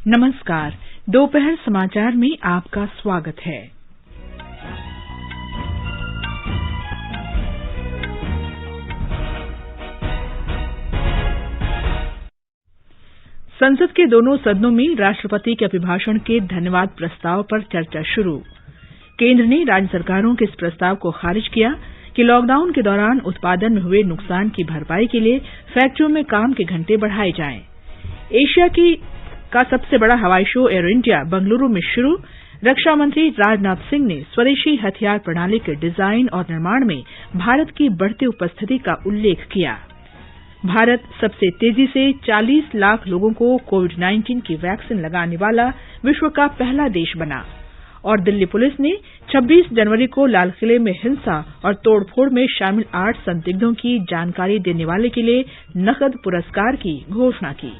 नमस्कार। दोपहर समाचार में आपका स्वागत है। संसद के दोनों सदनों में राष्ट्रपति के अभिभाषण के धन्यवाद प्रस्ताव पर चर्चा शुरू। केंद्र ने राज्य सरकारों के इस प्रस्ताव को खारिज किया कि लॉकडाउन के दौरान उत्पादन में हुए नुकसान की भरपाई के लिए फैक्ट्रियों में काम के घंटे बढ़ाए जाएं। एशिया का सबसे बड़ा हवाई शो एयर इंडिया बंगलुरु में शुरू। रक्षा मंत्री राजनाथ सिंह ने स्वदेशी हथियार प्रणाली के डिजाइन और निर्माण में भारत की बढ़ती उपस्थिति का उल्लेख किया। भारत सबसे तेजी से 40 लाख लोगों को कोविड-19 की वैक्सीन लगाने वाला विश्व का पहला देश बना। और दिल्ली पुलिस ने 26 जनवरी को लाल किले में हिंसा और तोड़फोड़ में शामिल 8 संदिग्धों की जानकारी देने वाले के लिए नकद पुरस्कार की घोषणा की।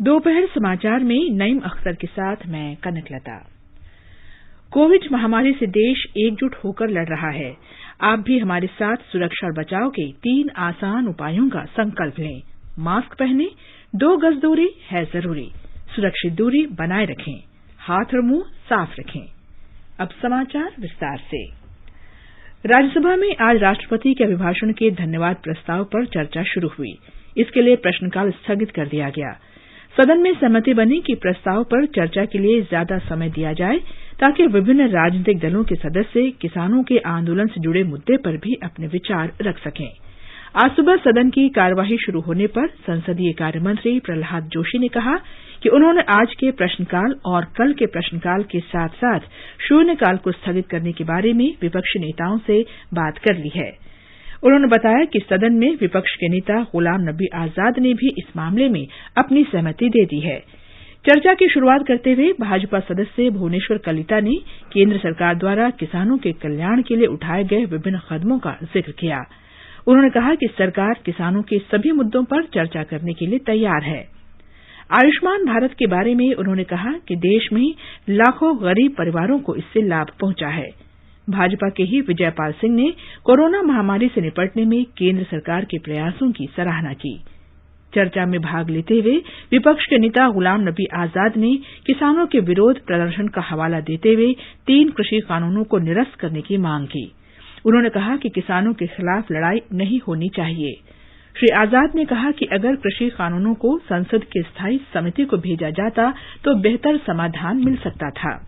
दोपहर समाचार में नईम अख्तर के साथ मैं कनकलता। कोविड महामारी से देश एकजुट होकर लड़ रहा है। आप भी हमारे साथ सुरक्षा और बचाव के 3 आसान उपायों का संकल्प लें। मास्क पहनें, 2 गज दूरी है जरूरी, सुरक्षित दूरी बनाए रखें, हाथ और मुंह साफ रखें। अब समाचार विस्तार से। राज्यसभा में आज राष्ट्रपति के अभिभाषण के धन्यवाद प्रस्ताव पर चर्चा शुरू हुई। इसके लिए प्रश्नकाल स्थगित कर दिया गया। सदन में सहमति बनी कि प्रस्ताव पर चर्चा के लिए ज्यादा समय दिया जाए ताकि विभिन्न राजनीतिक दलों के सदस्य किसानों के आंदोलन से जुड़े मुद्दे पर भी अपने विचार रख सकें। आज सुबह सदन की कार्यवाही शुरू होने पर संसदीय कार्य मंत्री प्रहलाद जोशी ने कहा कि उन्होंने आज के प्रश्नकाल और कल के प्रश्नकाल के साथ साथ शून्यकाल को स्थगित करने के बारे में विपक्षी नेताओं से बात कर ली है। उन्होंने बताया कि सदन में विपक्ष के नेता गुलाम नबी आजाद ने भी इस मामले में अपनी सहमति दे दी है। चर्चा की शुरुआत करते हुए भाजपा सदस्य भुवनेश्वर कलिता ने केंद्र सरकार द्वारा किसानों के कल्याण के लिए उठाए गए विभिन्न कदमों का जिक्र किया। उन्होंने कहा कि सरकार किसानों के सभी मुद्दों पर चर्चा करने के लिए तैयार है। आयुष्मान भारत के बारे में उन्होंने कहा कि देश में लाखों गरीब परिवारों को इससे लाभ पहुंचा है। भाजपा के ही विजयपाल सिंह ने कोरोना महामारी से निपटने में केंद्र सरकार के प्रयासों की सराहना की। चर्चा में भाग लेते हुए विपक्ष के नेता गुलाम नबी आजाद ने किसानों के विरोध प्रदर्शन का हवाला देते हुए 3 कृषि कानूनों को निरस्त करने की मांग की। उन्होंने कहा कि किसानों के खिलाफ लड़ाई नहीं होनी चाहिए। श्री आजाद ने कहा कि अगर कृषि कानूनों को संसद की स्थायी समिति को भेजा जाता तो बेहतर समाधान मिल सकता था।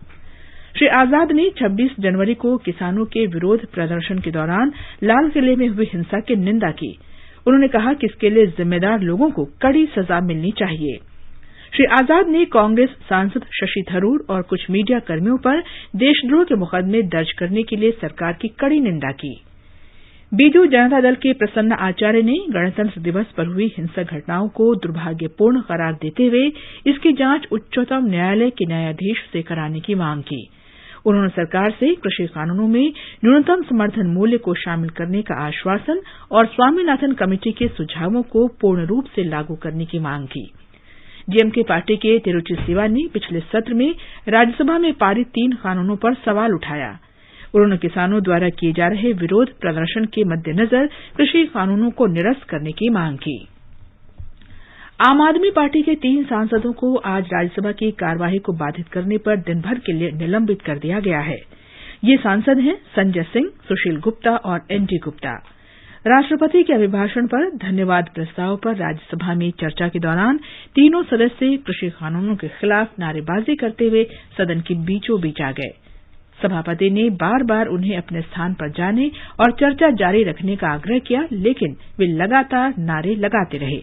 श्री आजाद ने 26 जनवरी को किसानों के विरोध प्रदर्शन के दौरान लाल किले में हुई हिंसा की निंदा की। उन्होंने कहा कि इसके लिए जिम्मेदार लोगों को कड़ी सजा मिलनी चाहिए। श्री आजाद ने कांग्रेस सांसद शशि थरूर और कुछ मीडिया कर्मियों पर देशद्रोह के मुकदमे दर्ज करने के लिए सरकार की कड़ी निंदा की। बीजू जनता दल के प्रसन्न आचार्य ने गणतंत्र दिवस पर हुई हिंसक घटनाओं को दुर्भाग्यपूर्ण करार देते हुए इसकी जांच उच्चतम न्यायालय के न्यायाधीश से कराने की मांग की। उन्होंने सरकार से कृषि कानूनों में न्यूनतम समर्थन मूल्य को शामिल करने का आश्वासन और स्वामीनाथन कमेटी के सुझावों को पूर्ण रूप से लागू करने की मांग की। डीएमके पार्टी के तिरुचि सिवा ने पिछले सत्र में राज्यसभा में पारित 3 कानूनों पर सवाल उठाया। उन्होंने किसानों द्वारा किए जा रहे विरोध प्रदर्शन के मद्देनजर कृषि कानूनों को निरस्त करने की मांग की। आम आदमी पार्टी के 3 सांसदों को आज राज्यसभा की कार्यवाही को बाधित करने पर दिन भर के लिए निलंबित कर दिया गया है। ये सांसद हैं संजय सिंह, सुशील गुप्ता और एनडी गुप्ता। राष्ट्रपति के अभिभाषण पर धन्यवाद प्रस्ताव पर राज्यसभा में चर्चा के दौरान तीनों सदस्य कृषि कानूनों के खिलाफ नारेबाजी करते हुए सदन के बीचों बीच आ गए। सभापति ने बार बार उन्हें अपने स्थान पर जाने और चर्चा जारी रखने का आग्रह किया, लेकिन वे लगातार नारे लगाते रहे।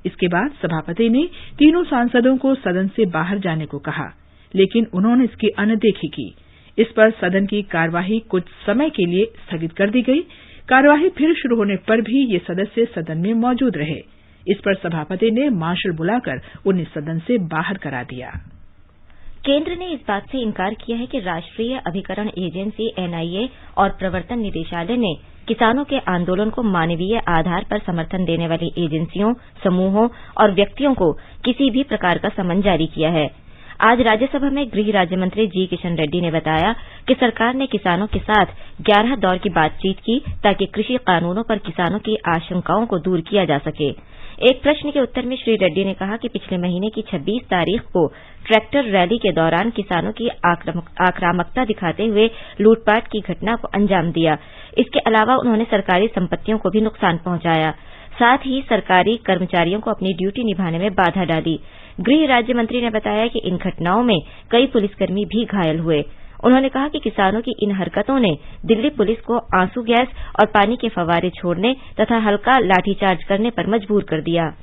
इसके बाद सभापति ने तीनों सांसदों को सदन से बाहर जाने को कहा, लेकिन उन्होंने इसकी अनदेखी की। इस पर सदन की कार्यवाही कुछ समय के लिए स्थगित कर दी गई। कार्यवाही फिर शुरू होने पर भी ये सदस्य सदन में मौजूद रहे। इस पर सभापति ने मार्शल बुलाकर उन्हें सदन से बाहर करा दिया। केंद्र ने इस बात से इनकार किया है कि राष्ट्रीय अभिकरण एजेंसी एनआईए और प्रवर्तन निदेशालय ने किसानों के आंदोलन को मानवीय आधार पर समर्थन देने वाली एजेंसियों, समूहों और व्यक्तियों को किसी भी प्रकार का समन जारी किया है। आज राज्यसभा में गृह राज्य मंत्री जी किशन रेड्डी ने बताया कि सरकार ने किसानों के साथ 11 दौर की बातचीत की ताकि कृषि कानूनों पर किसानों की आशंकाओं को दूर किया जा सके। एक प्रश्न के उत्तर में श्री रेड्डी ने कहा कि पिछले महीने की 26 तारीख को ट्रैक्टर रैली के दौरान किसानों की आक्रामकता दिखाते हुए लूटपाट की घटना को अंजाम दिया। इसके अलावा उन्होंने सरकारी संपत्तियों को भी नुकसान पहुंचाया, साथ ही सरकारी कर्मचारियों को अपनी ड्यूटी निभाने में बाधा डाली। गृह राज्य मंत्री ने बताया कि इन घटनाओं में कई पुलिसकर्मी भी घायल हुए। उन्होंने कहा कि किसानों की इन हरकतों ने दिल्ली पुलिस को आंसू गैस और पानी के फव्वारे छोड़ने तथा हल्का लाठीचार्ज करने पर मजबूर कर दिया।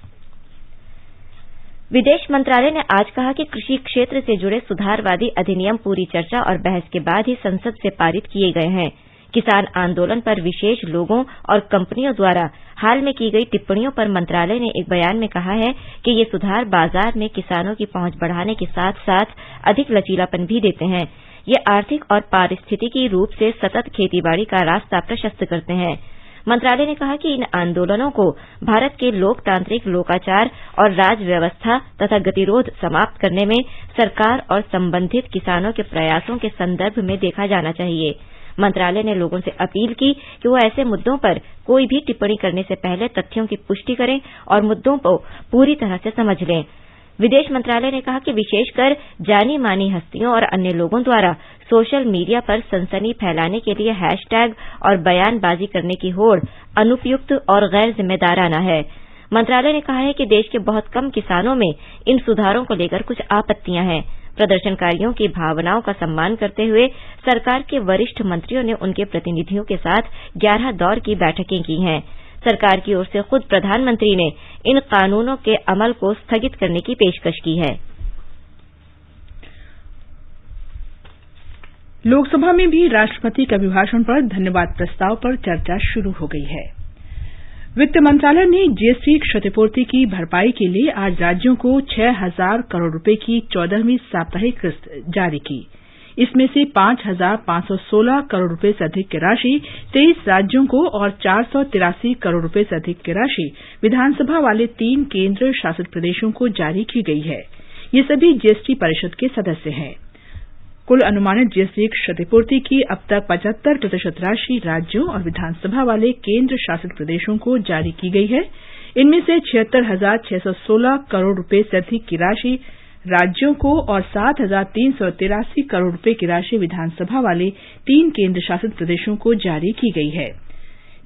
विदेश मंत्रालय ने आज कहा कि कृषि क्षेत्र से जुड़े सुधारवादी अधिनियम पूरी चर्चा और बहस के बाद ही संसद से पारित किए गए हैं। किसान आंदोलन पर विशेष लोगों और कंपनियों द्वारा हाल में की गई टिप्पणियों पर मंत्रालय ने एक बयान में कहा है कि ये सुधार बाजार में किसानों की पहुंच बढ़ाने के साथ साथ अधिक लचीलापन भी देते हैं। ये आर्थिक और पारिस्थितिकी रूप से सतत खेतीबाड़ी का रास्ता प्रशस्त करते हैं। मंत्रालय ने कहा कि इन आंदोलनों को भारत के लोकतांत्रिक लोकाचार और राज व्यवस्था तथा गतिरोध समाप्त करने में सरकार और संबंधित किसानों के प्रयासों के संदर्भ में देखा जाना चाहिए। मंत्रालय ने लोगों से अपील की कि वो ऐसे मुद्दों पर कोई भी टिप्पणी करने से पहले तथ्यों की पुष्टि करें और मुद्दों को पूरी तरह से समझ लें। विदेश मंत्रालय ने कहा कि विशेषकर जानी मानी हस्तियों और अन्य लोगों द्वारा सोशल मीडिया पर सनसनी फैलाने के लिए हैशटैग और बयानबाजी करने की होड़ अनुपयुक्त और गैर जिम्मेदाराना है। मंत्रालय ने कहा है कि देश के बहुत कम किसानों में इन सुधारों को लेकर कुछ आपत्तियां हैं। प्रदर्शनकारियों की भावनाओं का सम्मान करते हुए सरकार के वरिष्ठ मंत्रियों ने उनके प्रतिनिधियों के साथ 11 दौर की बैठकें की हैं। सरकार की ओर से खुद प्रधानमंत्री ने इन कानूनों के अमल को स्थगित करने की पेशकश की है। लोकसभा में भी राष्ट्रपति के अभिभाषण पर धन्यवाद प्रस्ताव पर चर्चा शुरू हो गई है। वित्त मंत्रालय ने जीएसटी क्षतिपूर्ति की भरपाई के लिए आज राज्यों को 6,000 करोड़ रुपए की 14वीं साप्ताहिक किस्त जारी की। इसमें से 5,516 करोड़ रुपए से अधिक की राशि 23 राज्यों को और 483 करोड़ रुपए से अधिक की राशि विधानसभा वाले 3 केंद्र शासित प्रदेशों को जारी की गई है। ये सभी जीएसटी परिषद के सदस्य हैं। कुल अनुमानित जीएसटी क्षतिपूर्ति की अब तक 75% राशि राज्यों और विधानसभा वाले केंद्र शासित प्रदेशों को जारी की गई है। इनमें से 76,616 करोड़ रुपए से अधिक की राशि राज्यों को और 7,383 करोड़ रुपए की राशि विधानसभा वाले 3 केंद्र शासित प्रदेशों को जारी की गई है।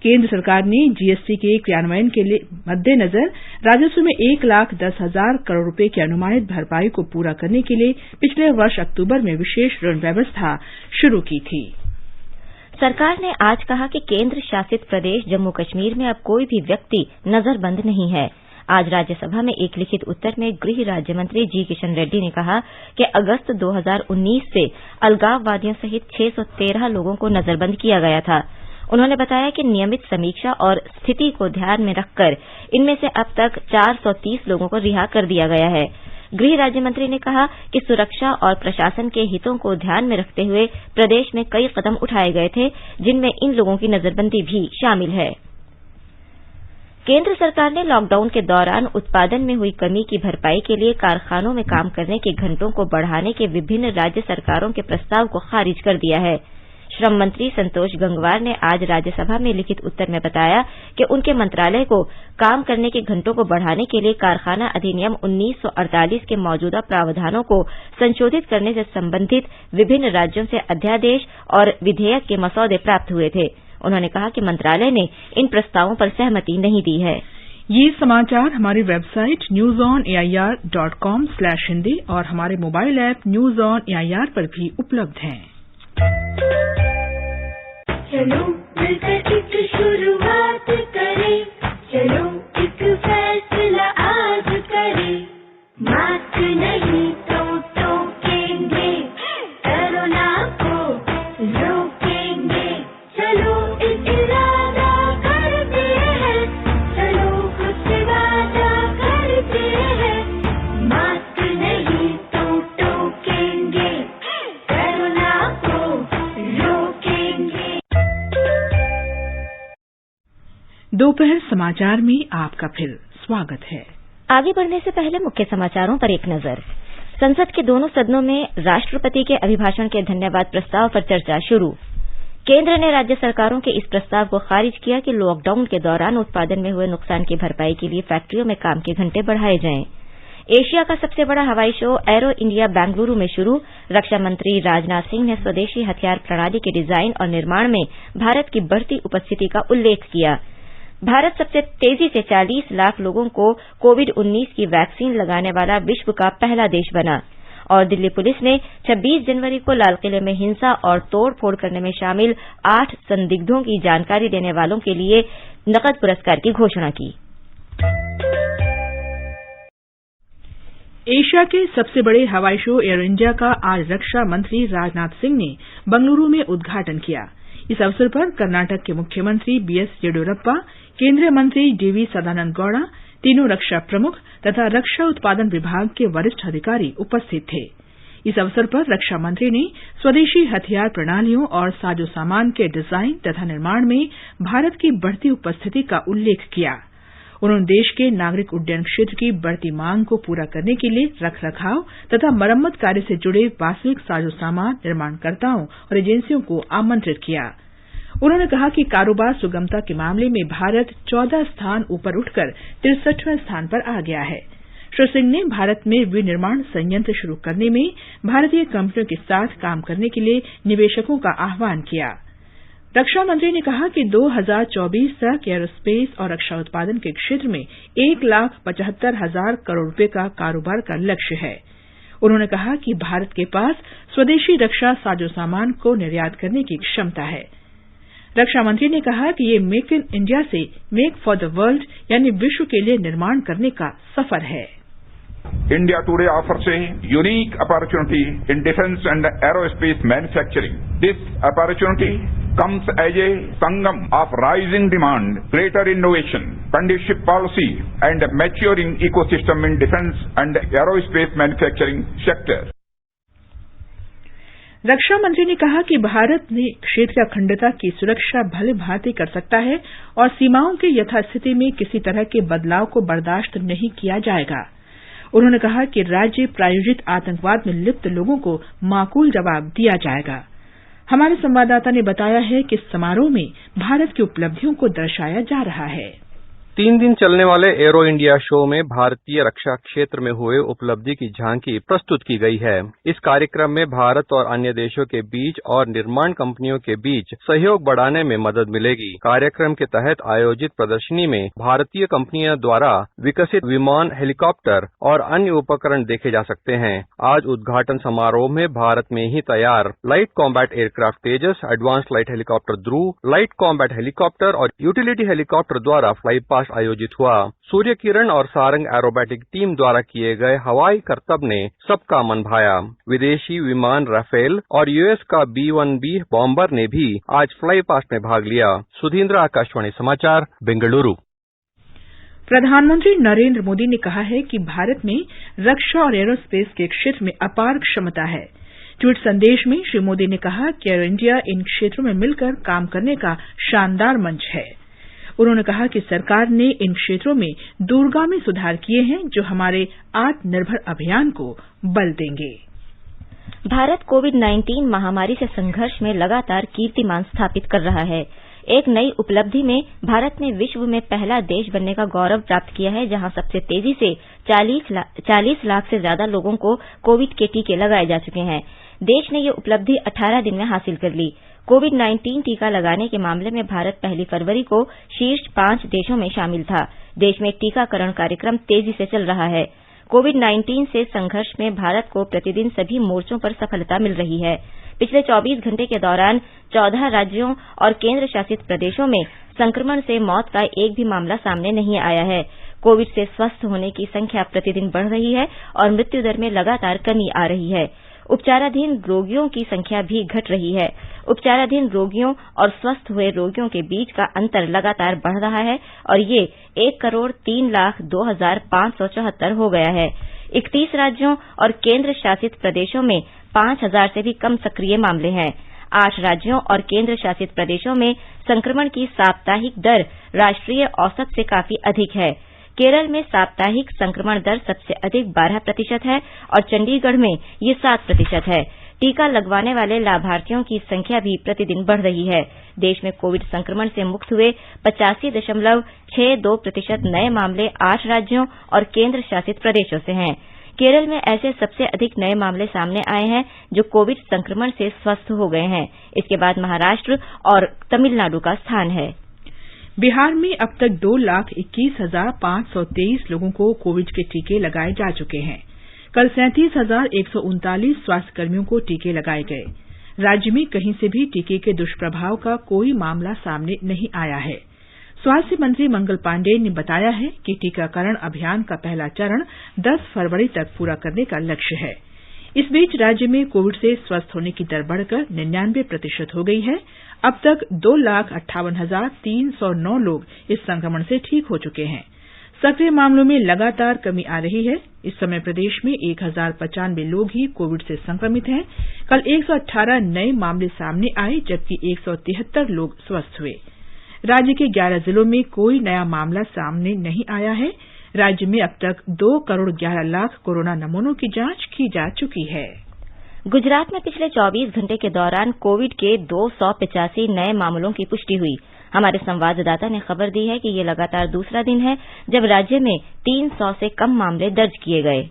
केंद्र सरकार ने जीएसटी के क्रियान्वयन के मद्देनजर राजस्व में 1,10,000 करोड़ रुपए की अनुमानित भरपाई को पूरा करने के लिए पिछले वर्ष अक्टूबर में विशेष ऋण व्यवस्था शुरू की थी। सरकार ने आज कहा कि केंद्र शासित प्रदेश जम्मू कश्मीर में अब कोई भी व्यक्ति नजरबंद नहीं है। आज राज्यसभा में एक लिखित उत्तर में गृह राज्य मंत्री जी किशन रेड्डी ने कहा कि अगस्त 2019 से अलगाववादियों सहित 613 लोगों को नजरबंद किया गया था। उन्होंने बताया कि नियमित समीक्षा और स्थिति को ध्यान में रखकर इनमें से अब तक 430 लोगों को रिहा कर दिया गया है। गृह राज्य मंत्री ने कहा कि सुरक्षा और प्रशासन के हितों को ध्यान में रखते हुए प्रदेश में कई कदम उठाए गए थे, जिनमें इन लोगों की नजरबंदी भी शामिल है। केंद्र सरकार ने लॉकडाउन के दौरान उत्पादन में हुई कमी की भरपाई के लिए कारखानों में काम करने के घंटों को बढ़ाने के विभिन्न राज्य सरकारों के प्रस्ताव को खारिज कर दिया है। श्रम मंत्री संतोष गंगवार ने आज राज्यसभा में लिखित उत्तर में बताया कि उनके मंत्रालय को काम करने के घंटों को बढ़ाने के लिए कारखाना अधिनियम 1948 के मौजूदा प्रावधानों को संशोधित करने से संबंधित विभिन्न राज्यों से अध्यादेश और विधेयक के मसौदे प्राप्त हुए थे। उन्होंने कहा कि मंत्रालय ने इन प्रस्तावों पर सहमति नहीं दी है। ये समाचार हमारी वेबसाइट newsonair.com/hindi और हमारे mobile app news on AIR पर भी उपलब्ध हैं। चलो मिलकर एक शुरुआत करें, चलो एक फैसला आज करें, मास्क नहीं तो टोकेंगे, कोरोना को रोकेंगे, चलो एक इरादा करते हैं, चलो कुछ वादा करते हैं, मास्क नहीं तो टोकेंगे, कोरोना को रोकेंगे। दोपहर समाचार में आपका फिर स्वागत है। आगे बढ़ने से पहले मुख्य समाचारों पर एक नजर। संसद के दोनों सदनों में राष्ट्रपति के अभिभाषण के धन्यवाद प्रस्ताव पर चर्चा शुरू। केंद्र ने राज्य सरकारों के इस प्रस्ताव को खारिज किया कि लॉकडाउन के दौरान उत्पादन में हुए नुकसान की भरपाई के लिए फैक्ट्रियों में काम के घंटे बढ़ाए जाएं। एशिया का सबसे बड़ा हवाई शो एरो इंडिया बेंगलुरु में शुरू। रक्षा मंत्री राजनाथ सिंह ने स्वदेशी हथियार प्रणाली के डिजाइन और निर्माण में भारत की बढ़ती उपस्थिति का उल्लेख किया। भारत सबसे तेजी से 40 लाख लोगों को कोविड-19 की वैक्सीन लगाने वाला विश्व का पहला देश बना। और दिल्ली पुलिस ने 26 जनवरी को लाल किले में हिंसा और तोड़-फोड़ करने में शामिल 8 संदिग्धों की जानकारी देने वालों के लिए नकद पुरस्कार की घोषणा की। एशिया के सबसे बड़े हवाई शो एयर इंडिया का आज रक्षा मंत्री राजनाथ सिंह ने बंगलुरु में उद्घाटन किया। इस अवसर पर कर्नाटक के मुख्यमंत्री बीएस येडियुरप्पा, केंद्रीय मंत्री डीवी सदानंद गौड़ा, तीनों रक्षा प्रमुख तथा रक्षा उत्पादन विभाग के वरिष्ठ अधिकारी उपस्थित थे। इस अवसर पर रक्षा मंत्री ने स्वदेशी हथियार प्रणालियों और साजो सामान के डिजाइन तथा निर्माण में भारत की बढ़ती उपस्थिति का उल्लेख किया। उन्होंने देश के नागरिक उड्डयन क्षेत्र की बढ़ती मांग को पूरा करने के लिए रखरखाव तथा मरम्मत कार्य से जुड़े वास्तविक साजो सामान निर्माणकर्ताओं और एजेंसियों को आमंत्रित किया। उन्होंने कहा कि कारोबार सुगमता के मामले में भारत 14 स्थान ऊपर उठकर 63वें स्थान पर आ गया है। श्री सिंह ने भारत में विनिर्माण संयंत्र शुरू करने में भारतीय कंपनियों के साथ काम करने के लिए निवेशकों का आह्वान किया। रक्षा मंत्री ने कहा कि 2024 तक एरोस्पेस और रक्षा उत्पादन के क्षेत्र में 1,75,000 करोड़ रुपए का कारोबार का लक्ष्य है। उन्होंने कहा कि भारत के पास स्वदेशी रक्षा साजो सामान को निर्यात करने की क्षमता है। रक्षा मंत्री ने कहा कि ये मेक इन इंडिया से मेक फॉर द वर्ल्ड यानी विश्व के लिए निर्माण करने का सफर है। India today offers a unique opportunity in defense and aerospace manufacturing. This opportunity comes as a sangam of rising demand, greater innovation, conducive policy, and a maturing ecosystem in defense and aerospace manufacturing sector. रक्षा मंत्री ने कहा कि भारत ने क्षेत्रीय अखंडता की सुरक्षा भली भांति कर सकता है और सीमाओं की यथास्थिति में किसी तरह के बदलाव को बर्दाश्त नहीं किया जाएगा। उन्होंने कहा कि राज्य प्रायोजित आतंकवाद में लिप्त लोगों को माकूल जवाब दिया जाएगा। हमारे संवाददाता ने बताया है कि इस समारोह में भारत की उपलब्धियों को दर्शाया जा रहा है। 3 दिन चलने वाले एरो इंडिया शो में भारतीय रक्षा क्षेत्र में हुए उपलब्धि की झांकी प्रस्तुत की गई है। इस कार्यक्रम में भारत और अन्य देशों के बीच और निर्माण कंपनियों के बीच सहयोग बढ़ाने में मदद मिलेगी। कार्यक्रम के तहत आयोजित प्रदर्शनी में भारतीय कंपनियों द्वारा विकसित विमान, हेलीकॉप्टर और अन्य उपकरण देखे जा सकते हैं। आज उद्घाटन समारोह में भारत में ही तैयार लाइट कॉम्बैट एयरक्राफ्ट तेजस, एडवांस लाइट हेलीकॉप्टर ध्रुव, लाइट कॉम्बैट हेलीकॉप्टर और यूटिलिटी हेलीकॉप्टर द्वारा फ्लाई पास्ट आयोजित हुआ। सूर्य किरण और सारंग एरोबैटिक टीम द्वारा किए गए हवाई करतब ने सबका मन भाया। विदेशी विमान राफेल और यूएस का B-1B बॉम्बर ने भी आज फ्लाई पास्ट में भाग लिया। सुधींद्र, आकाशवाणी समाचार, बेंगलुरु। प्रधानमंत्री नरेंद्र मोदी ने कहा है कि भारत में रक्षा और एरोस्पेस के क्षेत्र में अपार क्षमता है। ट्वीट संदेश में श्री मोदी ने कहा कि एयर इंडिया इन क्षेत्रों में मिलकर काम करने का शानदार मंच है। उन्होंने कहा कि सरकार ने इन क्षेत्रों में दूरगामी सुधार किए हैं जो हमारे आत्मनिर्भर अभियान को बल देंगे। भारत कोविड-19 महामारी से संघर्ष में लगातार कीर्तिमान स्थापित कर रहा है। एक नई उपलब्धि में भारत ने विश्व में पहला देश बनने का गौरव प्राप्त किया है, जहां सबसे तेजी से 40 लाख से ज्यादा लोगों को कोविड के टीके लगाए जा चुके हैं। देश ने ये उपलब्धि 18 दिन में हासिल कर ली। कोविड-19 टीका लगाने के मामले में भारत पहली फरवरी को शीर्ष 5 देशों में शामिल था। देश में टीकाकरण कार्यक्रम तेजी से चल रहा है। कोविड-19 से संघर्ष में भारत को प्रतिदिन सभी मोर्चों पर सफलता मिल रही है। पिछले 24 घंटे के दौरान 14 राज्यों और केंद्र शासित प्रदेशों में संक्रमण से मौत का एक भी मामला सामने नहीं आया है। कोविड से स्वस्थ होने की संख्या प्रतिदिन बढ़ रही है और मृत्यु दर में लगातार कमी आ रही है। उपचाराधीन रोगियों की संख्या भी घट रही है। उपचाराधीन रोगियों और स्वस्थ हुए रोगियों के बीच का अंतर लगातार बढ़ रहा है और ये 1,03,02,574 हो गया है। 31 राज्यों और केंद्र शासित प्रदेशों में 5,000 से भी कम सक्रिय मामले हैं। 8 राज्यों और केंद्र शासित प्रदेशों में संक्रमण की साप्ताहिक दर राष्ट्रीय औसत से काफी अधिक है। केरल में साप्ताहिक संक्रमण दर सबसे अधिक 12% है और चंडीगढ़ में ये 7% है। टीका लगवाने वाले लाभार्थियों की संख्या भी प्रतिदिन बढ़ रही है। देश में कोविड संक्रमण से मुक्त हुए 85.62% नए मामले 8 राज्यों और केंद्र शासित प्रदेशों से हैं। केरल में ऐसे सबसे अधिक नए मामले सामने आए हैं जो कोविड संक्रमण से स्वस्थ हो गए हैं। इसके बाद महाराष्ट्र और तमिलनाडु का स्थान है। बिहार में अब तक 2,21,523 लोगों को कोविड के टीके लगाए जा चुके हैं। कल 37,139 स्वास्थ्यकर्मियों को टीके लगाए गए। राज्य में कहीं से भी टीके के दुष्प्रभाव का कोई मामला सामने नहीं आया है। स्वास्थ्य मंत्री मंगल पांडेय ने बताया है कि टीकाकरण अभियान का पहला चरण 10 फरवरी तक पूरा करने का लक्ष्य है। इस बीच राज्य में कोविड से स्वस्थ होने की दर बढ़कर 99% हो गई है। अब तक 2,58,309 लोग इस संक्रमण से ठीक हो चुके हैं। सक्रिय मामलों में लगातार कमी आ रही है। इस समय प्रदेश में 1,095 लोग ही कोविड से संक्रमित हैं। कल 118 नए मामले सामने आए, जबकि 173 लोग स्वस्थ हुए। राज्य के 11 जिलों में कोई नया मामला सामने नहीं आया है। राज्य में अब तक 2,11,00,000 कोरोना नमूनों की जांच की जा चुकी है। गुजरात में पिछले 24 घंटे के दौरान कोविड के 285 नए मामलों की पुष्टि हुई। हमारे संवाददाता ने खबर दी है कि ये लगातार दूसरा दिन है जब राज्य में 300 से कम मामले दर्ज किए गए।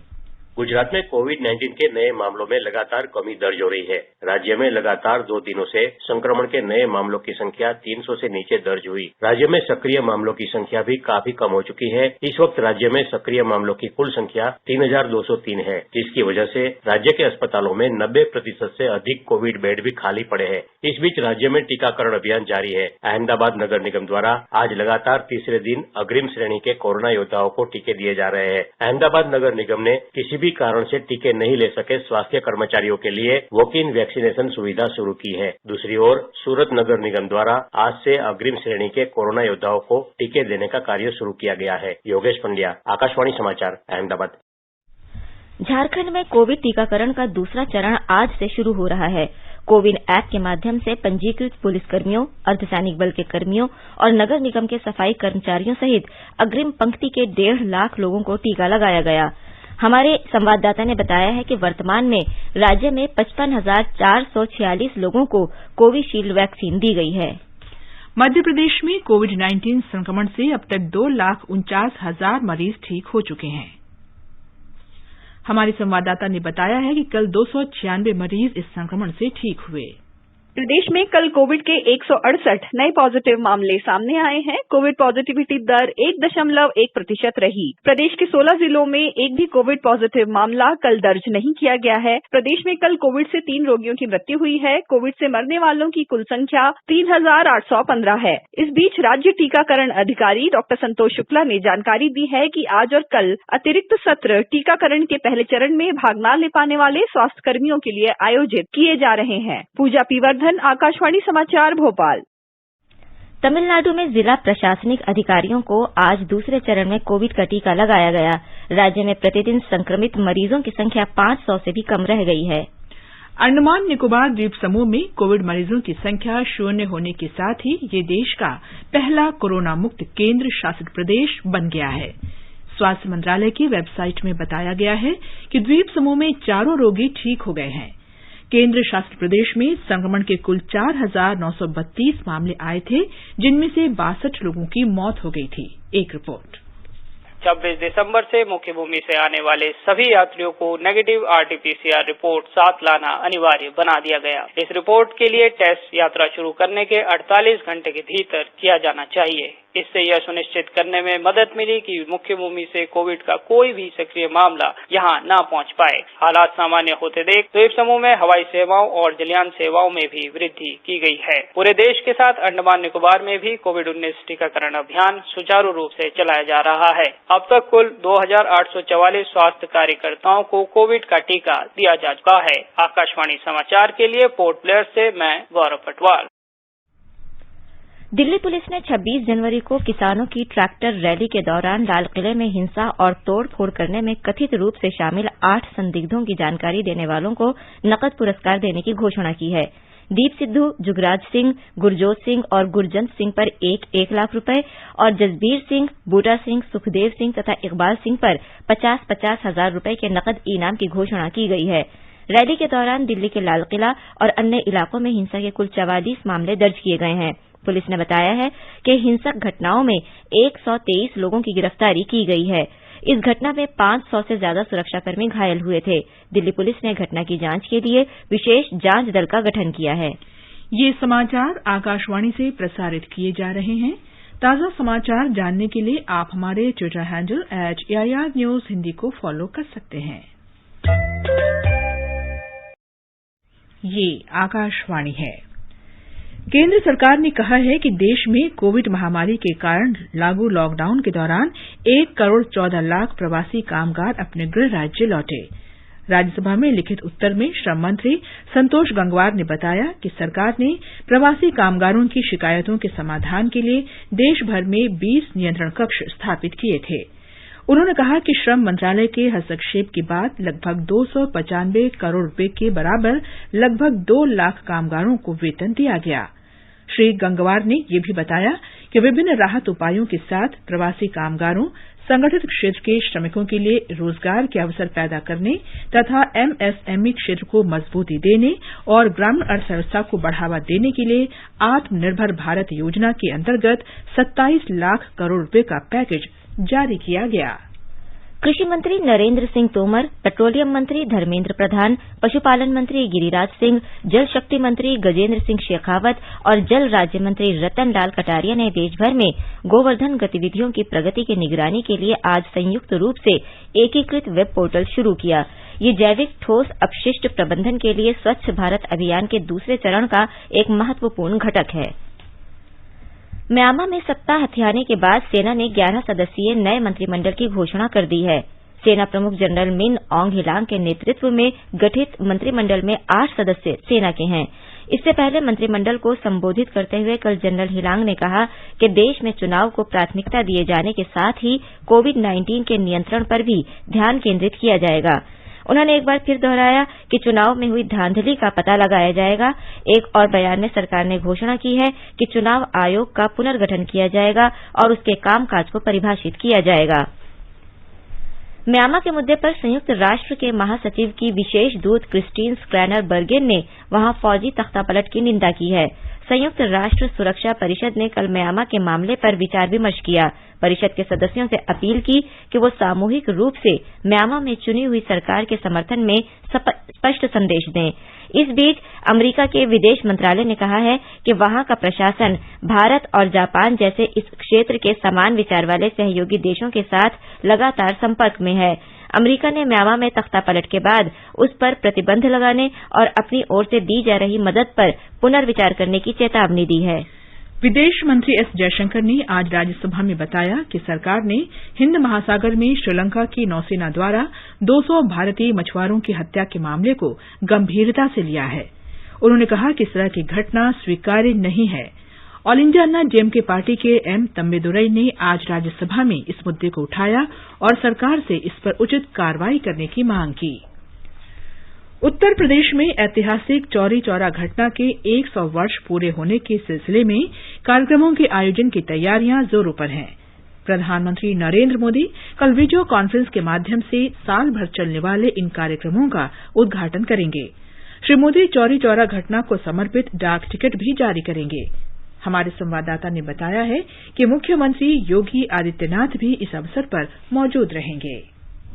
गुजरात में कोविड-19 के नए मामलों में लगातार कमी दर्ज हो रही है। राज्य में लगातार 2 दिनों से संक्रमण के नए मामलों की संख्या 300 से नीचे दर्ज हुई। राज्य में सक्रिय मामलों की संख्या भी काफी कम हो चुकी है। इस वक्त राज्य में सक्रिय मामलों की कुल संख्या 3,203 है, जिसकी वजह से राज्य के अस्पतालों में 90% से अधिक कोविड बेड भी खाली पड़े हैं। इस बीच राज्य में टीकाकरण अभियान जारी है। अहमदाबाद नगर निगम द्वारा आज लगातार तीसरे दिन अग्रिम श्रेणी के कोरोना योद्धाओं को टीके दिए जा रहे हैं। अहमदाबाद नगर निगम ने किसी भी कारण से टीके नहीं ले सके स्वास्थ्य कर्मचारियों के लिए वॉक इन वैक्सीनेशन सुविधा शुरू की है। दूसरी ओर सूरत नगर निगम द्वारा आज से अग्रिम श्रेणी के कोरोना योद्धाओं को टीके देने का कार्य शुरू किया गया है। योगेश पंड्या, आकाशवाणी समाचार, अहमदाबाद। झारखंड में कोविड टीकाकरण का दूसरा चरण आज से शुरू हो रहा है। कोविन ऐप के माध्यम से पंजीकृत पुलिसकर्मियों, अर्धसैनिक बल के कर्मियों और नगर निगम के सफाई कर्मचारियों सहित अग्रिम पंक्ति के 1.5 लाख लोगों को टीका लगाया गया। हमारे संवाददाता ने बताया है कि वर्तमान में राज्य में 55,446 लोगों को कोविशील्ड वैक्सीन दी गई है। मध्य प्रदेश में कोविड-19 संक्रमण से अब तक 2,49,000 मरीज ठीक हो चुके हैं। हमारे संवाददाता ने बताया है कि कल 296 मरीज इस संक्रमण से ठीक हुए। प्रदेश में कल कोविड के 168 नए पॉजिटिव मामले सामने आए हैं। कोविड पॉजिटिविटी दर 1.1% रही। प्रदेश के 16 जिलों में एक भी कोविड पॉजिटिव मामला कल दर्ज नहीं किया गया है। प्रदेश में कल कोविड से 3 रोगियों की मृत्यु हुई है। कोविड से मरने वालों की कुल संख्या 3,815 है। इस बीच राज्य टीकाकरण अधिकारी डॉक्टर संतोष शुक्ला ने जानकारी दी है कि आज और कल अतिरिक्त सत्र टीकाकरण के पहले चरण में भाग न ले पाने वाले स्वास्थ्य कर्मियों के लिए आयोजित किए जा रहे हैं। पूजा पीवर्धन, आकाशवाणी समाचार, भोपाल। तमिलनाडु में जिला प्रशासनिक अधिकारियों को आज दूसरे चरण में कोविड का टीका लगाया गया। राज्य में प्रतिदिन संक्रमित मरीजों की संख्या 500 से भी कम रह गई है। अंडमान निकोबार द्वीप समूह में कोविड मरीजों की संख्या 0 होने के साथ ही ये देश का पहला कोरोना मुक्त केंद्र शासित प्रदेश बन गया है। स्वास्थ्य मंत्रालय की वेबसाइट में बताया गया है कि द्वीप समूह में 4 रोगी ठीक हो गए हैं। केंद्र शासित प्रदेश में संक्रमण के कुल 4,932 मामले आए थे, जिनमें से 62 लोगों की मौत हो गई थी। एक रिपोर्ट। 26 दिसंबर से मुख्य भूमि से आने वाले सभी यात्रियों को नेगेटिव आरटीपीसीआर रिपोर्ट साथ लाना अनिवार्य बना दिया गया। इस रिपोर्ट के लिए टेस्ट यात्रा शुरू करने के 48 घंटे के भीतर किया जाना चाहिए। इससे यह सुनिश्चित करने में मदद मिली कि मुख्य भूमि से कोविड का कोई भी सक्रिय मामला यहां न पहुंच पाए। हालात सामान्य होते देख द्वीप समूह में हवाई सेवाओं और जलयान सेवाओं में भी वृद्धि की गई है। पूरे देश के साथ अंडमान निकोबार में भी कोविड-19 टीकाकरण अभियान सुचारू रूप से चलाया जा रहा है। अब तक कुल 2,844 स्वास्थ्य कार्यकर्ताओं को कोविड का टीका दिया जा चुका है। आकाशवाणी समाचार के लिए पोर्ट ब्लेयर से मैं गौरव पटवाल। दिल्ली पुलिस ने 26 जनवरी को किसानों की ट्रैक्टर रैली के दौरान लाल किले में हिंसा और तोड़फोड़ करने में कथित रूप से शामिल 8 संदिग्धों की जानकारी देने वालों को नकद पुरस्कार देने की घोषणा की है। दीप सिद्धू, जुगराज सिंह, गुरजोत सिंह और गुरजंत सिंह पर 1-1 लाख रुपए और जसबीर सिंह, बूटा सिंह, सुखदेव सिंह तथा इकबाल सिंह पर 50-50 हजार रुपए के नकद इनाम की घोषणा की गई है। रैली के दौरान दिल्ली के लाल किला और अन्य इलाकों में हिंसा के कुल 44 मामले दर्ज किए गए हैं। पुलिस ने बताया है कि हिंसक घटनाओं में 123 लोगों की गिरफ्तारी की गई है। इस घटना में 500 से ज्यादा सुरक्षाकर्मी घायल हुए थे। दिल्ली पुलिस ने घटना की जांच के लिए विशेष जांच दल का गठन किया है। ये समाचार आकाशवाणी से प्रसारित किए जा रहे हैं। ताजा समाचार जानने के लिए आप हमारे Twitter handle @AIR News Hindi को फॉलो कर सकते हैं। ये आकाशवाणी है। केंद्र सरकार ने कहा है कि देश में कोविड महामारी के कारण लागू लॉकडाउन के दौरान 1 करोड़ 14 लाख प्रवासी कामगार अपने गृह राज्य लौटे। राज्यसभा में लिखित उत्तर में श्रम मंत्री संतोष गंगवार ने बताया कि सरकार ने प्रवासी कामगारों की शिकायतों के समाधान के लिए देश भर में 20 नियंत्रण कक्ष स्थापित किए थे। उन्होंने कहा कि श्रम मंत्रालय के हस्तक्षेप के बाद लगभग 295 करोड़ रुपए के बराबर लगभग 2 लाख कामगारों को वेतन दिया गया। श्री गंगवार ने यह भी बताया कि विभिन्न राहत उपायों के साथ प्रवासी कामगारों, संगठित क्षेत्र के श्रमिकों के लिए रोजगार के अवसर पैदा करने तथा MSME क्षेत्र को मजबूती देने और ग्रामीण अर्थव्यवस्था को बढ़ावा देने के लिए आत्मनिर्भर भारत योजना के अंतर्गत 27 लाख करोड़ रुपए का पैकेज जारी किया गया। कृषि मंत्री नरेंद्र सिंह तोमर, पेट्रोलियम मंत्री धर्मेंद्र प्रधान, पशुपालन मंत्री गिरिराज सिंह, जल शक्ति मंत्री गजेंद्र सिंह शेखावत और जल राज्य मंत्री रतन लाल कटारिया ने देशभर में गोवर्धन गतिविधियों की प्रगति की निगरानी के लिए आज संयुक्त रूप से एकीकृत वेब पोर्टल शुरू किया। ये जैविक ठोस अपशिष्ट प्रबंधन के लिए स्वच्छ भारत अभियान के दूसरे चरण का एक महत्वपूर्ण घटक है। म्यांमार में सत्ता हथियाने के बाद सेना ने 11 सदस्यीय नए मंत्रिमंडल की घोषणा कर दी है। सेना प्रमुख जनरल मिन ऑंग हिलांग के नेतृत्व में गठित मंत्रिमंडल में 8 सदस्य सेना के हैं। इससे पहले मंत्रिमंडल को संबोधित करते हुए कल जनरल हिलांग ने कहा कि देश में चुनाव को प्राथमिकता दिए जाने के साथ ही कोविड-19 के नियंत्रण पर भी ध्यान केंद्रित किया जाएगा। उन्होंने एक बार फिर दोहराया कि चुनाव में हुई धांधली का पता लगाया जाएगा। एक और बयान में सरकार ने घोषणा की है कि चुनाव आयोग का पुनर्गठन किया जाएगा और उसके कामकाज को परिभाषित किया जाएगा। म्यांमार के मुद्दे पर संयुक्त राष्ट्र के महासचिव की विशेष दूत क्रिस्टीन स्क्रैनर बर्गेन ने वहां फौजी तख्तापलट की निंदा की है। संयुक्त राष्ट्र सुरक्षा परिषद ने कल म्यांमार के मामले पर विचार विमर्श किया। परिषद के सदस्यों से अपील की कि वो सामूहिक रूप से म्यांमार में चुनी हुई सरकार के समर्थन में स्पष्ट संदेश दें। इस बीच अमेरिका के विदेश मंत्रालय ने कहा है कि वहां का प्रशासन भारत और जापान जैसे इस क्षेत्र के समान विचार वाले सहयोगी देशों के साथ लगातार संपर्क में है। अमेरिका ने म्यांमार में तख्तापलट के बाद उस पर प्रतिबंध लगाने और अपनी ओर से दी जा रही मदद पर पुनर्विचार करने की चेतावनी दी है। विदेश मंत्री एस जयशंकर ने आज राज्यसभा में बताया कि सरकार ने हिंद महासागर में श्रीलंका की नौसेना द्वारा 200 भारतीय मछुआरों की हत्या के मामले को गंभीरता से लिया है। उन्होंने कहा कि इस तरह की घटना स्वीकार्य नहीं है। ऑल इंडिया अन्ना डीएमके पार्टी के एम तम्बेदुरई ने आज राज्यसभा में इस मुद्दे को उठाया और सरकार से इस पर उचित कार्रवाई करने की मांग की। उत्तर प्रदेश में ऐतिहासिक चौरी चौरा घटना के 100 वर्ष पूरे होने के सिलसिले में कार्यक्रमों के आयोजन की तैयारियां जोरों पर हैं। प्रधानमंत्री नरेंद्र मोदी कल वीडियो कॉन्फ्रेंस के माध्यम से साल भर चलने वाले इन कार्यक्रमों का उद्घाटन करेंगे। श्री मोदी चौरी चौरा घटना को समर्पित डाक टिकट भी जारी करेंगे। हमारे संवाददाता ने बताया है कि मुख्यमंत्री योगी आदित्यनाथ भी इस अवसर पर मौजूद रहेंगे।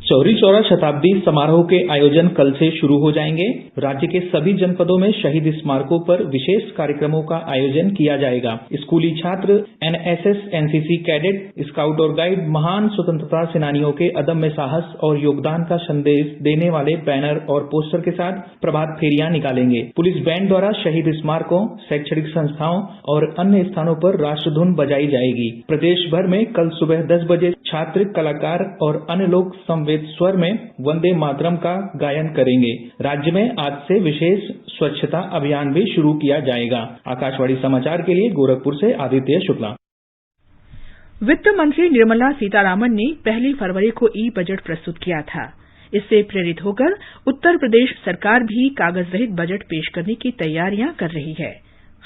चौरी चौरा शताब्दी समारोह के आयोजन कल से शुरू हो जाएंगे। राज्य के सभी जनपदों में शहीद स्मारकों पर विशेष कार्यक्रमों का आयोजन किया जाएगा। स्कूली छात्र, एनएसएस, एनसीसी कैडेट, स्काउट और गाइड महान स्वतंत्रता सेनानियों के अदम्य साहस और योगदान का संदेश देने वाले बैनर और पोस्टर के साथ प्रभात फेरियां निकालेंगे। पुलिस बैंड द्वारा शहीद स्मारकों, शैक्षणिक संस्थाओं और अन्य स्थानों पर राष्ट्रधुन बजाई जाएगी। प्रदेश भर में कल सुबह 10 बजे छात्र, कलाकार और अन्य लोग समवेत स्वर में वंदे मातरम का गायन करेंगे। राज्य में आज से विशेष स्वच्छता अभियान भी शुरू किया जाएगा। आकाशवाणी समाचार के लिए गोरखपुर से आदित्य शुक्ला। वित्त मंत्री निर्मला सीतारामन ने 1 फरवरी को ई बजट प्रस्तुत किया था। इससे प्रेरित होकर उत्तर प्रदेश सरकार भी कागज रहित बजट पेश करने की तैयारियां कर रही है।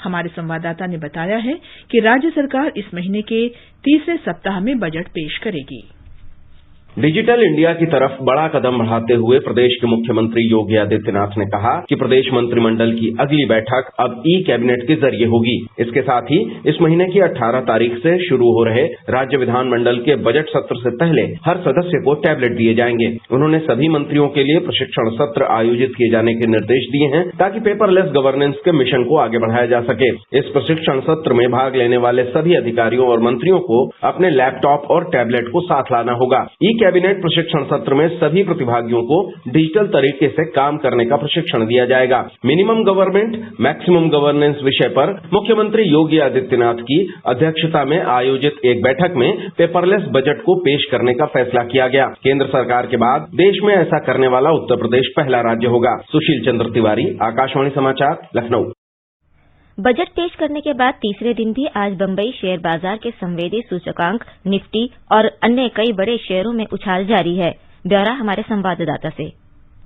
हमारे संवाददाता ने बताया है कि राज्य सरकार इस महीने के तीसरे सप्ताह में बजट पेश करेगी। डिजिटल इंडिया की तरफ बड़ा कदम बढ़ाते हुए प्रदेश के मुख्यमंत्री योगी आदित्यनाथ ने कहा कि प्रदेश मंत्रिमंडल की अगली बैठक अब ई कैबिनेट के जरिए होगी। इसके साथ ही इस महीने की 18 तारीख से शुरू हो रहे राज्य विधानमंडल के बजट सत्र से पहले हर सदस्य को टैबलेट दिए जाएंगे। उन्होंने सभी मंत्रियों के लिए प्रशिक्षण सत्र आयोजित किए जाने के निर्देश दिए हैं ताकि पेपरलेस गवर्नेंस के मिशन को आगे बढ़ाया जा सके। इस प्रशिक्षण सत्र में भाग लेने वाले सभी अधिकारियों और मंत्रियों को अपने लैपटॉप और टैबलेट को साथ लाना होगा। ई कैबिनेट प्रशिक्षण सत्र में सभी प्रतिभागियों को डिजिटल तरीके से काम करने का प्रशिक्षण दिया जाएगा। मिनिमम गवर्नमेंट मैक्सिमम गवर्नेंस विषय पर मुख्यमंत्री योगी आदित्यनाथ की अध्यक्षता में आयोजित एक बैठक में पेपरलेस बजट को पेश करने का फैसला किया गया। केंद्र सरकार के बाद देश में ऐसा करने वाला उत्तर प्रदेश पहला राज्य होगा। सुशील चंद्र तिवारी, आकाशवाणी समाचार, लखनऊ। बजट पेश करने के बाद तीसरे दिन भी आज बंबई शेयर बाजार के संवेदी सूचकांक निफ्टी और अन्य कई बड़े शेयरों में उछाल जारी है। ब्यौरा हमारे संवाददाता से।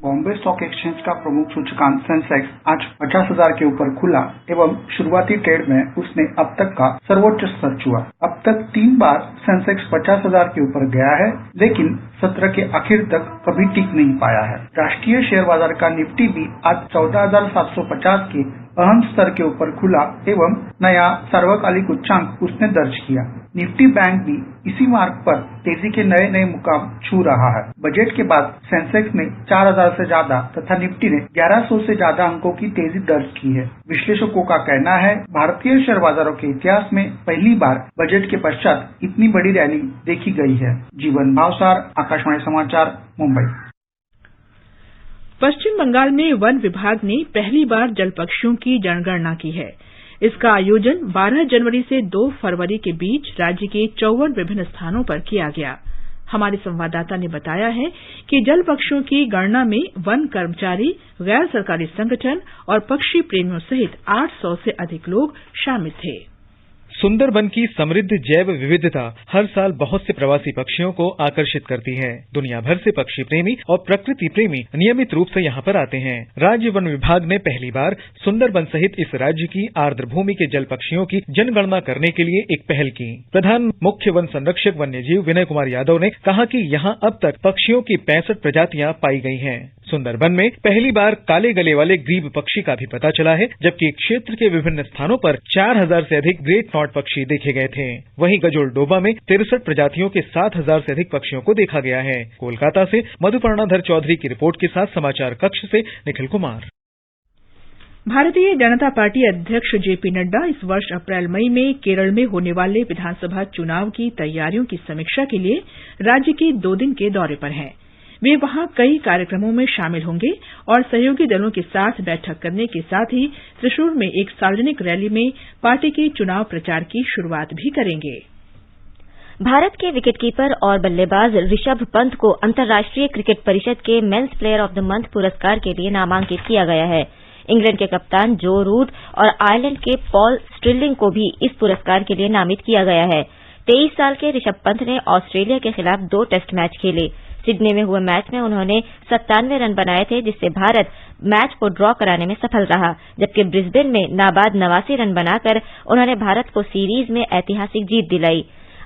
बॉम्बे स्टॉक एक्सचेंज का प्रमुख सूचकांक सेंसेक्स आज 50,000 के ऊपर खुला एवं शुरुआती ट्रेड में उसने अब तक का सर्वोच्च स्तर छुआ। अब तक 3 बार सेंसेक्स 50,000 के ऊपर गया है, लेकिन सत्र के आखिर तक कभी टिक नहीं पाया है। राष्ट्रीय शेयर बाजार का निफ्टी भी आज 14,750 के अहम स्तर के ऊपर खुला एवं नया सार्वकालिक उच्चांक उसने दर्ज किया। निफ्टी बैंक भी इसी मार्ग पर तेजी के नए नए मुकाम छू रहा है। बजट के बाद सेंसेक्स ने 4,000 से ज्यादा तथा निफ्टी ने 1,100 से ज्यादा अंकों की तेजी दर्ज की है। विश्लेषकों का कहना है भारतीय शेयर बाजारों के इतिहास में पहली बार बजट के पश्चात इतनी बड़ी रैली देखी गई है। जीवन भावसार, आकाशवाणी समाचार, मुंबई। पश्चिम बंगाल में वन विभाग ने पहली बार जल पक्षियों की जनगणना की है। इसका आयोजन 12 जनवरी से 2 फरवरी के बीच राज्य के 54 विभिन्न स्थानों पर किया गया। हमारे संवाददाता ने बताया है कि जल पक्षियों की गणना में वन कर्मचारी, गैर सरकारी संगठन और पक्षी प्रेमियों सहित 800 से अधिक लोग शामिल थे। सुंदरबन की समृद्ध जैव विविधता हर साल बहुत से प्रवासी पक्षियों को आकर्षित करती है। दुनिया भर से पक्षी प्रेमी और प्रकृति प्रेमी नियमित रूप से यहाँ पर आते हैं। राज्य वन विभाग ने पहली बार सुंदरबन सहित इस राज्य की आर्द्र भूमि के जल पक्षियों की जनगणना करने के लिए एक पहल की। प्रधान मुख्य वन संरक्षक वन्यजीव विनय कुमार यादव ने कहा कि यहाँ अब तक पक्षियों की 65 प्रजातियां पाई गई हैं। सुंदरबन में पहली बार काले गले वाले ग्रीब पक्षी का भी पता चला है, जबकि क्षेत्र के विभिन्न स्थानों पर 4,000 से अधिक ग्रेट नॉट पक्षी देखे गए थे। वहीं गजोल डोबा में 63 प्रजातियों के 7,000 से अधिक पक्षियों को देखा गया है। कोलकाता से मधुपर्णाधर चौधरी की रिपोर्ट के साथ समाचार कक्ष से निखिल कुमार। भारतीय जनता पार्टी अध्यक्ष जेपी नड्डा इस वर्ष अप्रैल-मई में केरल में होने वाले विधानसभा चुनाव की तैयारियों की समीक्षा के लिए राज्य के 2 दिन के दौरे पर हैं। वे वहां कई कार्यक्रमों में शामिल होंगे और सहयोगी दलों के साथ बैठक करने के साथ ही त्रिशूर में एक सार्वजनिक रैली में पार्टी के चुनाव प्रचार की शुरुआत भी करेंगे। भारत के विकेटकीपर और बल्लेबाज ऋषभ पंत को अंतर्राष्ट्रीय क्रिकेट परिषद के men's player of the month पुरस्कार के लिए नामांकित किया गया है। इंग्लैंड के कप्तान जो रूट और आयरलैंड के पॉल स्टिरलिंग को भी इस पुरस्कार के लिए नामित किया गया है। 23 साल के ऋषभ पंत ने ऑस्ट्रेलिया के खिलाफ 2 टेस्ट मैच खेले। सिडनी में हुए मैच में उन्होंने 97 रन बनाए थे, जिससे भारत मैच को ड्रॉ कराने में सफल रहा, जबकि ब्रिस्बेन में नाबाद 89 रन बनाकर उन्होंने भारत को सीरीज में ऐतिहासिक जीत दिलाई।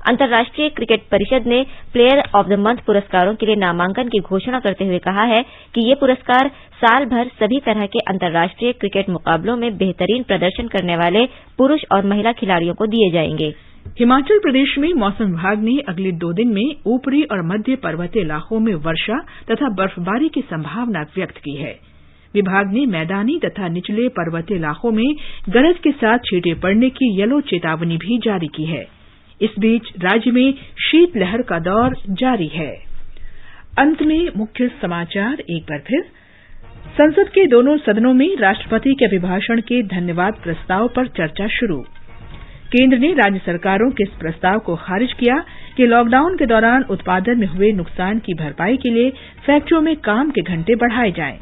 अंतर्राष्ट्रीय क्रिकेट परिषद ने प्लेयर ऑफ द मंथ पुरस्कारों के लिए नामांकन की घोषणा करते हुए कहा है कि ये पुरस्कार साल भर सभी तरह के अंतर्राष्ट्रीय क्रिकेट मुकाबलों में बेहतरीन प्रदर्शन करने वाले पुरुष और महिला खिलाड़ियों को दिए जाएंगे। हिमाचल प्रदेश में मौसम विभाग ने अगले 2 दिन में ऊपरी और मध्य पर्वतीय इलाकों में वर्षा तथा बर्फबारी की संभावना व्यक्त की है। विभाग ने मैदानी तथा निचले पर्वतीय इलाकों में गरज के साथ छींटे पड़ने की येलो चेतावनी भी जारी की है। इस बीच राज्य में शीतलहर का दौर जारी है। अंत में मुख्य समाचार एक बार फिर। संसद के दोनों सदनों में राष्ट्रपति के अभिभाषण के धन्यवाद प्रस्ताव पर चर्चा शुरू। केंद्र ने राज्य सरकारों के इस प्रस्ताव को खारिज किया कि लॉकडाउन के दौरान उत्पादन में हुए नुकसान की भरपाई के लिए फैक्ट्रियों में काम के घंटे बढ़ाए जाएं।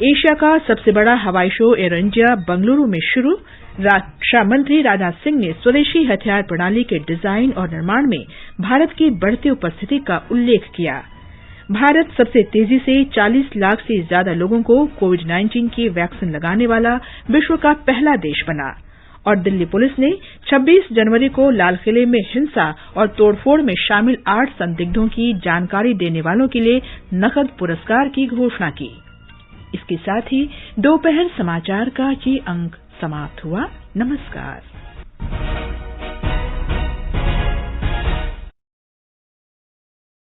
एशिया का सबसे बड़ा हवाई शो एयर इंडिया बंगलुरु में शुरू। रक्षा मंत्री राजनाथ सिंह ने स्वदेशी हथियार प्रणाली के डिजाइन और निर्माण में भारत की बढ़ती उपस्थिति का उल्लेख किया। भारत सबसे तेजी से 40 लाख से ज्यादा लोगों को कोविड-19 की वैक्सीन लगाने वाला विश्व का पहला देश बना। और दिल्ली पुलिस ने 26 जनवरी को लाल किले में हिंसा और तोड़फोड़ में शामिल 8 संदिग्धों की जानकारी देने वालों के लिए नकद पुरस्कार की घोषणा की। इसके साथ ही दोपहर समाचार का ये अंक समाप्त हुआ। नमस्कार।